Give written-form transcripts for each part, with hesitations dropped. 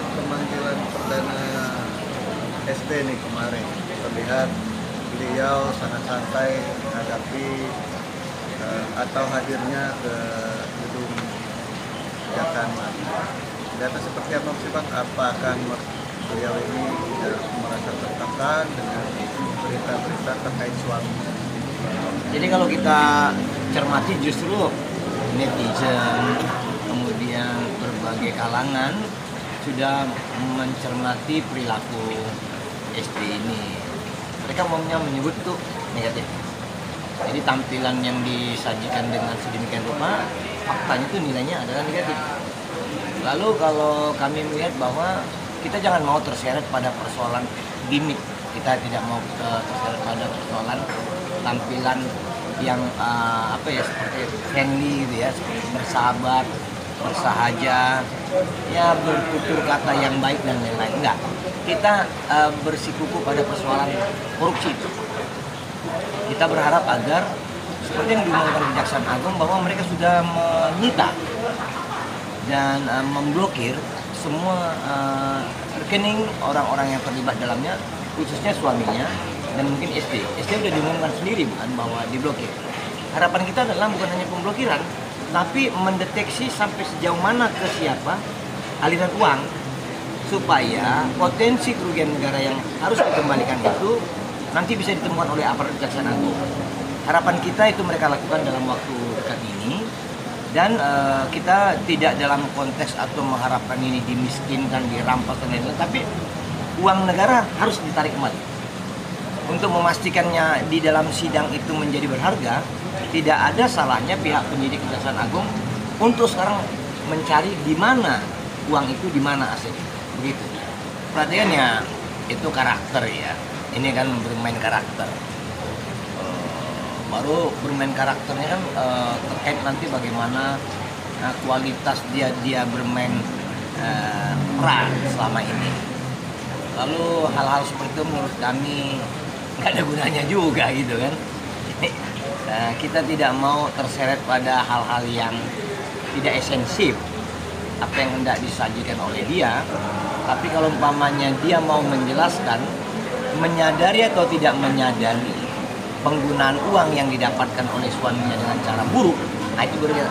pemanggilan perdana SD nih kemarin, terlihat beliau sangat santai menghadapi atau hadirnya ke gedung Kejaksaan Agung. Data seperti apa sih Pak? Apakah beliau ini tidak merasa tertekan dengan berita-berita terkait suami? Jadi kalau kita cermati justru netizen, kemudian berbagai kalangan sudah mencermati perilaku SD ini. Mereka umumnya menyebut tuh negatif. Jadi tampilan yang disajikan dengan sedemikian rupa, faktanya itu nilainya adalah negatif. Lalu kalau kami melihat bahwa kita jangan mau terseret pada persoalan gimmick, kita tidak mau terseret pada persoalan tampilan yang seperti friendly gitu ya, seperti bersahabat, bersahaja, ya bertutur kata yang baik dan lain-lain. Enggak, kita bersikukuh pada persoalan korupsi itu. Kita berharap agar seperti yang diumumkan Kejaksaan Agung bahwa mereka sudah menyita dan memblokir semua rekening orang-orang yang terlibat dalamnya, khususnya suaminya dan mungkin SD. SD sudah diumumkan sendiri bukan bahwa diblokir. Harapan kita adalah bukan hanya pemblokiran, tapi mendeteksi sampai sejauh mana ke siapa aliran uang, supaya potensi kerugian negara yang harus dikembalikan itu nanti bisa ditemukan oleh aparat Kejaksaan Agung. Harapan kita itu mereka lakukan dalam waktu dekat ini, dan kita tidak dalam konteks atau mengharapkan ini dimiskinkan, dirampas dan lain-lain, tapi uang negara harus ditarik kembali. Untuk memastikannya di dalam sidang itu menjadi berharga, tidak ada salahnya pihak penyidik Kejaksaan Agung untuk sekarang mencari di mana uang itu, di mana aset. Begitu. Perhatiannya itu karakter ya. Ini kan bermain karakter. Baru bermain karakternya kan terkait nanti bagaimana kualitas dia bermain peran selama ini. Lalu hal-hal seperti itu menurut kami nggak ada gunanya juga gitu kan. Kita tidak mau terseret pada hal-hal yang tidak esensial apa yang hendak disajikan oleh dia. Tapi kalau umpamanya dia mau menjelaskan, menyadari atau tidak menyadari penggunaan uang yang didapatkan oleh suaminya dengan cara buruk, nah itu berbeda.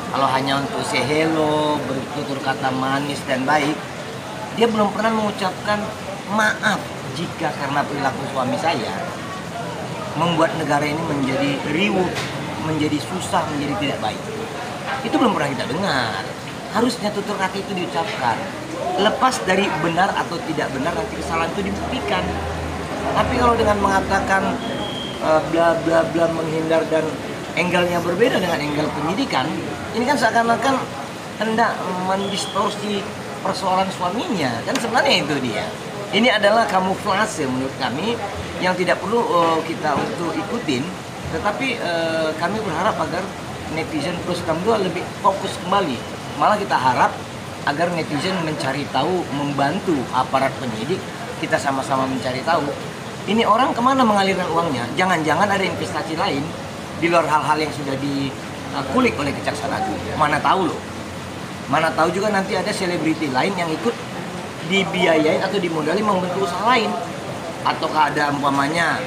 Kalau hanya untuk say hello, bertutur kata manis dan baik, dia belum pernah mengucapkan maaf jika karena perilaku suami saya membuat negara ini menjadi riuh, menjadi susah, menjadi tidak baik. Itu belum pernah kita dengar. Harusnya tutur kata itu diucapkan. Lepas dari benar atau tidak benar, nanti kesalahan itu dibuktikan. Tapi kalau dengan mengatakan bla bla bla, menghindar dan angle-nya berbeda dengan angle penyidikan, ini kan seakan-akan hendak mendistorsi persoalan suaminya. Kan sebenarnya itu dia. Ini adalah kamuflase menurut kami yang tidak perlu kita untuk ikutin. Tetapi kami berharap agar netizen plus kami lebih fokus kembali. Malah kita harap agar netizen mencari tahu, membantu aparat penyidik, kita sama-sama mencari tahu ini orang kemana mengalirkan uangnya. Jangan-jangan ada investasi lain di luar hal-hal yang sudah dikulik oleh Kejaksaan Agung. Mana tahu loh. Mana tahu juga nanti ada selebriti lain yang ikut dibiayain atau dimodali membentuk usaha lain. Ataukah ada umpamanya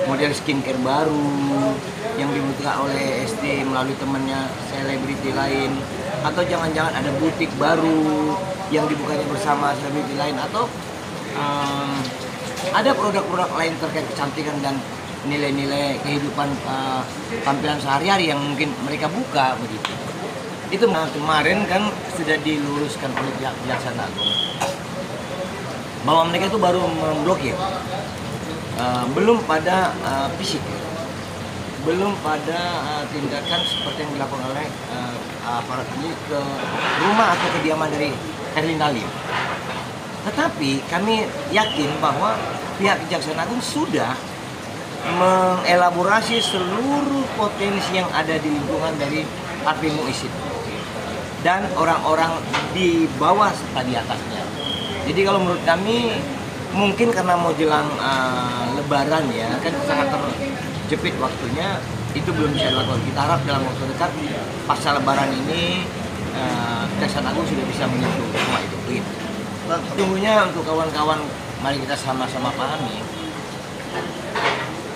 model skincare baru yang dibuka oleh SD melalui temannya selebriti lain, atau jangan-jangan ada butik baru yang dibukanya bersama selebriti lain, atau ada produk-produk lain terkait kecantikan dan nilai-nilai kehidupan tampilan sehari-hari yang mungkin mereka buka begitu. Itu kemarin kan sudah diluruskan oleh pihak Kejaksaan Agung bahwa mereka itu baru memblokir, belum pada fisik, belum pada tindakan seperti yang dilakukan oleh aparat ini ke rumah atau kediaman dari Herlina Lim. Tetapi kami yakin bahwa pihak Kejaksaan Agung sudah mengelaborasi seluruh potensi yang ada di lingkungan dari Harvey Muiz dan orang-orang di bawah serta di atasnya. Jadi kalau menurut kami mungkin karena mau jelang Lebaran ya, kan sangat terjepit waktunya, itu belum bisa dilakukan. Kita harap dalam waktu dekat pasca Lebaran ini Kejaksaan Agung sudah bisa menyentuh semua itu. Begitu. Bang, Sesungguhnya untuk kawan-kawan, mari kita sama-sama pahami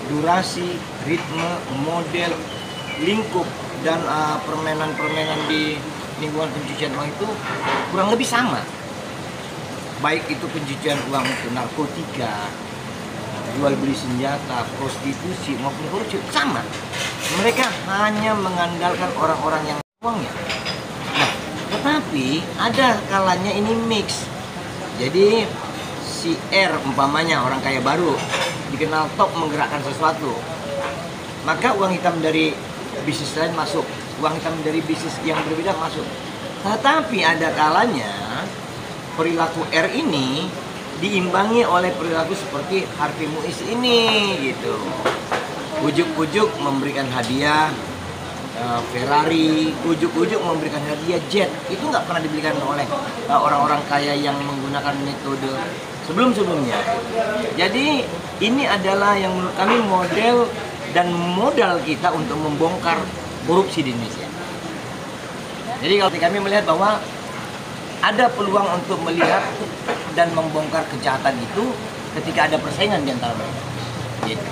durasi, ritme, model, lingkup, dan permainan-permainan di lingkungan pencucian uang itu kurang lebih sama. Baik itu pencucian uang untuk narkotika, jual beli senjata, prostitusi maupun korupsi, sama. Mereka hanya mengandalkan orang-orang yang uangnya. Nah, tetapi ada kalanya ini mix. Jadi si R umpamanya orang kaya baru dikenal top menggerakkan sesuatu, maka uang hitam dari bisnis lain masuk, uang hitam dari bisnis yang berbeda masuk. Tetapi ada kalanya perilaku R ini diimbangi oleh perilaku seperti Harvey Muiz ini gitu. Ujuk-ujuk memberikan hadiah Ferrari, ujuk-ujuk memberikan hadiah jet. Itu nggak pernah diberikan oleh orang-orang kaya yang menggunakan metode sebelum-sebelumnya. Jadi ini adalah yang menurut kami model dan modal kita untuk membongkar korupsi di Indonesia. Jadi kalau kami melihat bahwa ada peluang untuk melihat dan membongkar kejahatan itu ketika ada persaingan di antara mereka. Gitu.